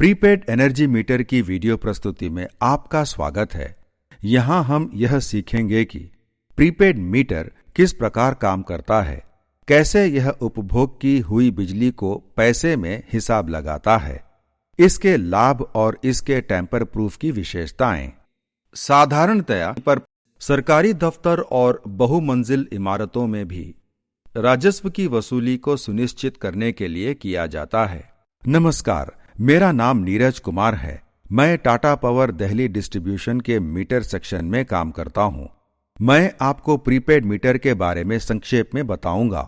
Prepaid energy meter की video प्रस्तुति में आपका स्वागत है। यहाँ हम यह सीखेंगे कि प्रीपेड मीटर किस प्रकार काम करता है, कैसे यह उपभोग की हुई बिजली को पैसे में हिसाब लगाता है, इसके लाभ और इसके टेम्पर प्रूफ की विशेषताएं। साधारणतया पर सरकारी दफ्तर और बहुमंजिल इमारतों में भी राजस्व की वसूली को सुनिश्चित करने के लिए किया जाता है। नमस्कार, मेरा नाम नीरज कुमार है। मैं टाटा पावर दिल्ली डिस्ट्रीब्यूशन के मीटर सेक्शन में काम करता हूं। मैं आपको प्रीपेड मीटर के बारे में संक्षेप में बताऊंगा।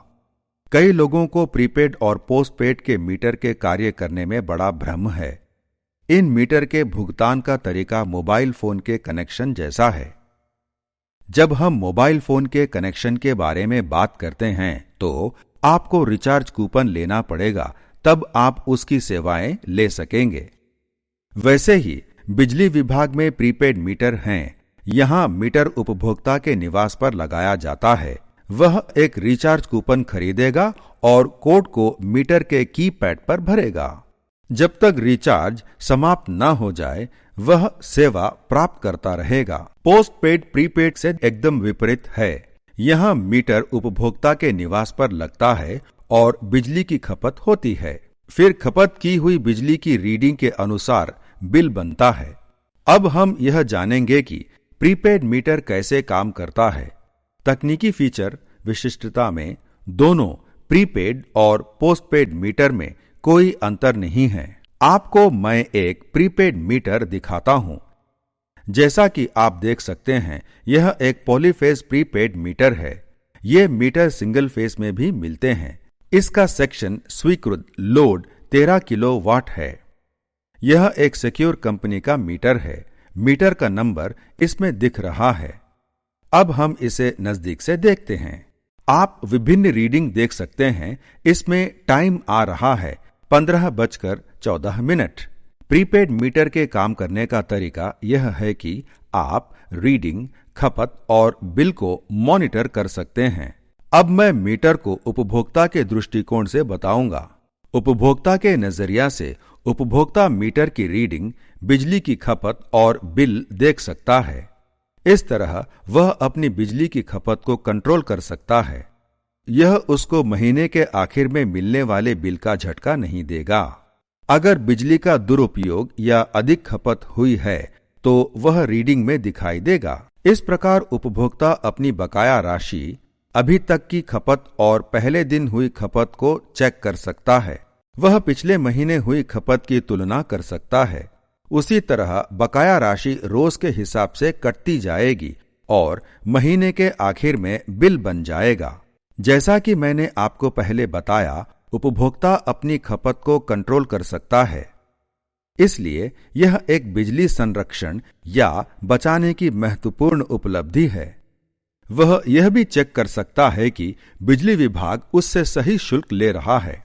कई लोगों को प्रीपेड और पोस्टपेड के मीटर के कार्य करने में बड़ा भ्रम है। इन मीटर के भुगतान का तरीका मोबाइल फोन के कनेक्शन जैसा है। जब हम मोबाइल फोन के कनेक्शन के बारे में बात करते हैं तो आपको रिचार्ज कूपन लेना पड़ेगा, तब आप उसकी सेवाएं ले सकेंगे। वैसे ही बिजली विभाग में प्रीपेड मीटर हैं। यहां मीटर उपभोक्ता के निवास पर लगाया जाता है। वह एक रिचार्ज कूपन खरीदेगा और कोड को मीटर के कीपैड पर भरेगा। जब तक रिचार्ज समाप्त न हो जाए वह सेवा प्राप्त करता रहेगा। पोस्टपेड प्रीपेड से एकदम विपरीत है। यहां मीटर उपभोक्ता के निवास पर लगता है और बिजली की खपत होती है। फिर खपत की हुई बिजली की रीडिंग के अनुसार बिल बनता है। अब हम यह जानेंगे कि प्रीपेड मीटर कैसे काम करता है। तकनीकी फीचर विशिष्टता में दोनों प्रीपेड और पोस्टपेड मीटर में कोई अंतर नहीं है। आपको मैं एक प्रीपेड मीटर दिखाता हूं। जैसा कि आप देख सकते हैं, यह एक पॉलीफेज प्रीपेड मीटर है। ये मीटर सिंगल फेज में भी मिलते हैं। इसका सेक्शन स्वीकृत लोड 13 किलोवाट है। यह एक सिक्योर कंपनी का मीटर है। मीटर का नंबर इसमें दिख रहा है। अब हम इसे नजदीक से देखते हैं। आप विभिन्न रीडिंग देख सकते हैं। इसमें टाइम आ रहा है 15:14। प्रीपेड मीटर के काम करने का तरीका यह है कि आप रीडिंग, खपत और बिल को मॉनिटर कर सकते हैं। अब मैं मीटर को उपभोक्ता के दृष्टिकोण से बताऊंगा। उपभोक्ता के नजरिया से उपभोक्ता मीटर की रीडिंग, बिजली की खपत और बिल देख सकता है। इस तरह वह अपनी बिजली की खपत को कंट्रोल कर सकता है। यह उसको महीने के आखिर में मिलने वाले बिल का झटका नहीं देगा। अगर बिजली का दुरुपयोग या अधिक खपत हुई है तो वह रीडिंग में दिखाई देगा। इस प्रकार उपभोक्ता अपनी बकाया राशि, अभी तक की खपत और पहले दिन हुई खपत को चेक कर सकता है। वह पिछले महीने हुई खपत की तुलना कर सकता है। उसी तरह बकाया राशि रोज के हिसाब से कटती जाएगी और महीने के आखिर में बिल बन जाएगा। जैसा कि मैंने आपको पहले बताया, उपभोक्ता अपनी खपत को कंट्रोल कर सकता है। इसलिए यह एक बिजली संरक्षण या बचाने की महत्वपूर्ण उपलब्धि है। वह यह भी चेक कर सकता है कि बिजली विभाग उससे सही शुल्क ले रहा है।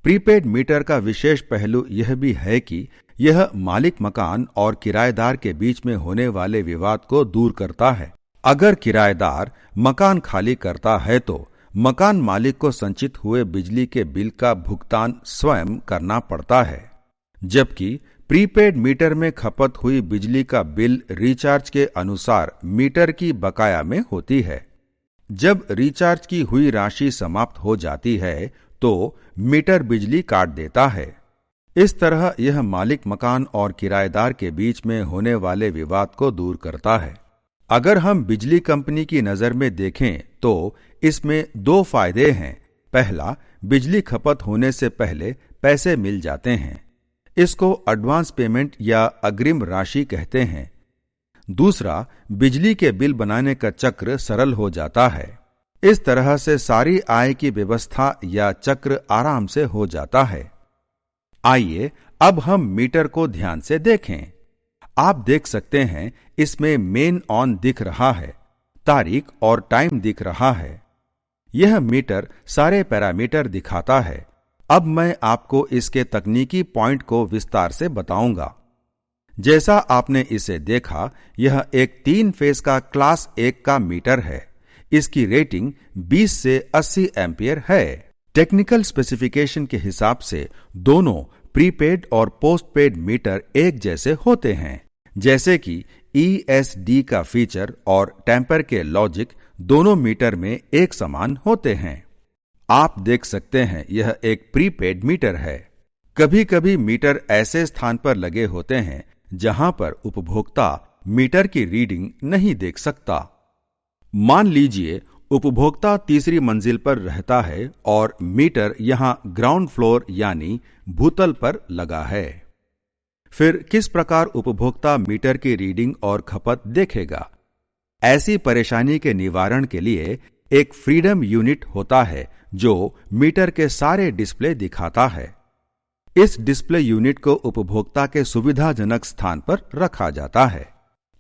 प्रीपेड मीटर का विशेष पहलू यह भी है कि यह मालिक मकान और किराएदार के बीच में होने वाले विवाद को दूर करता है। अगर किराएदार मकान खाली करता है तो मकान मालिक को संचित हुए बिजली के बिल का भुगतान स्वयं करना पड़ता है, जबकि प्रीपेड मीटर में खपत हुई बिजली का बिल रिचार्ज के अनुसार मीटर की बकाया में होती है। जब रिचार्ज की हुई राशि समाप्त हो जाती है तो मीटर बिजली काट देता है। इस तरह यह मालिक मकान और किराएदार के बीच में होने वाले विवाद को दूर करता है। अगर हम बिजली कंपनी की नजर में देखें तो इसमें दो फायदे हैं। पहला, बिजली खपत होने से पहले पैसे मिल जाते हैं। इसको एडवांस पेमेंट या अग्रिम राशि कहते हैं। दूसरा, बिजली के बिल बनाने का चक्र सरल हो जाता है। इस तरह से सारी आय की व्यवस्था या चक्र आराम से हो जाता है। आइए अब हम मीटर को ध्यान से देखें। आप देख सकते हैं इसमें मेन ऑन दिख रहा है, तारीख और टाइम दिख रहा है। यह मीटर सारे पैरामीटर दिखाता है। अब मैं आपको इसके तकनीकी पॉइंट को विस्तार से बताऊंगा। जैसा आपने इसे देखा, यह एक 3 फेज का क्लास 1 का मीटर है। इसकी रेटिंग 20 से 80 एम्पियर है। टेक्निकल स्पेसिफिकेशन के हिसाब से दोनों प्रीपेड और पोस्टपेड मीटर एक जैसे होते हैं, जैसे कि ESD का फीचर और टेम्पर के लॉजिक दोनों मीटर में एक समान होते हैं। आप देख सकते हैं यह एक प्रीपेड मीटर है। कभी कभी मीटर ऐसे स्थान पर लगे होते हैं जहां पर उपभोक्ता मीटर की रीडिंग नहीं देख सकता। मान लीजिए उपभोक्ता तीसरी मंजिल पर रहता है और मीटर यहां ग्राउंड फ्लोर यानी भूतल पर लगा है। फिर किस प्रकार उपभोक्ता मीटर की रीडिंग और खपत देखेगा? ऐसी परेशानी के निवारण के लिए एक फ्रीडम यूनिट होता है जो मीटर के सारे डिस्प्ले दिखाता है। इस डिस्प्ले यूनिट को उपभोक्ता के सुविधाजनक स्थान पर रखा जाता है।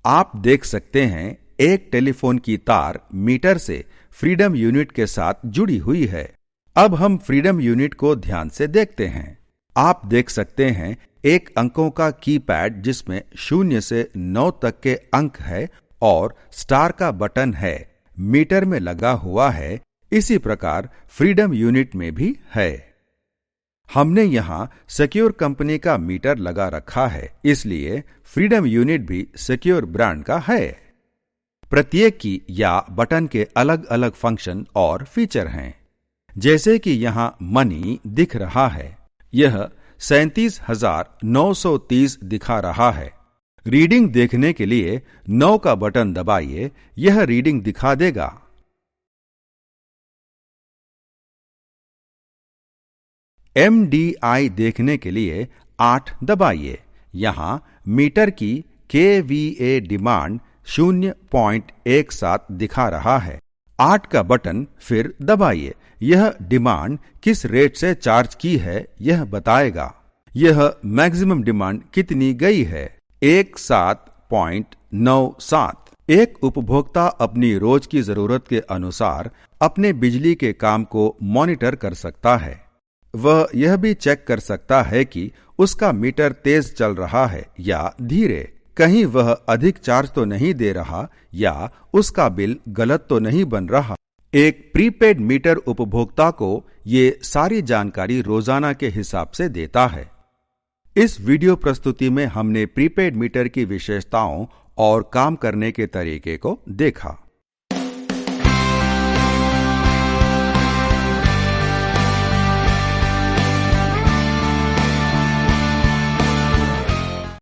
आप देख सकते हैं एक टेलीफोन की तार मीटर से फ्रीडम यूनिट के साथ जुड़ी हुई है। अब हम फ्रीडम यूनिट को ध्यान से देखते हैं। आप देख सकते हैं एक अंकों का कीपैड जिसमें 0 से 9 तक के अंक है और स्टार का बटन है, मीटर में लगा हुआ है। इसी प्रकार फ्रीडम यूनिट में भी है। हमने यहां सिक्योर कंपनी का मीटर लगा रखा है, इसलिए फ्रीडम यूनिट भी सिक्योर ब्रांड का है। प्रत्येक की या बटन के अलग अलग फंक्शन और फीचर हैं। जैसे कि यहां मनी दिख रहा है, यह 37,930 दिखा रहा है। रीडिंग देखने के लिए 9 का बटन दबाइए, यह रीडिंग दिखा देगा। MDI देखने के लिए 8 दबाइए। यहां मीटर की kVA डिमांड 0.17 दिखा रहा है। 8 का बटन फिर दबाइए, यह डिमांड किस रेट से चार्ज की है यह बताएगा। यह मैक्सिमम डिमांड कितनी गई है? 17.97। एक उपभोक्ता अपनी रोज की जरूरत के अनुसार अपने बिजली के काम को मॉनिटर कर सकता है। वह यह भी चेक कर सकता है कि उसका मीटर तेज चल रहा है या धीरे, कहीं वह अधिक चार्ज तो नहीं दे रहा या उसका बिल गलत तो नहीं बन रहा। एक प्रीपेड मीटर उपभोक्ता को ये सारी जानकारी रोजाना के हिसाब से देता है। इस वीडियो प्रस्तुति में हमने प्रीपेड मीटर की विशेषताओं और काम करने के तरीके को देखा।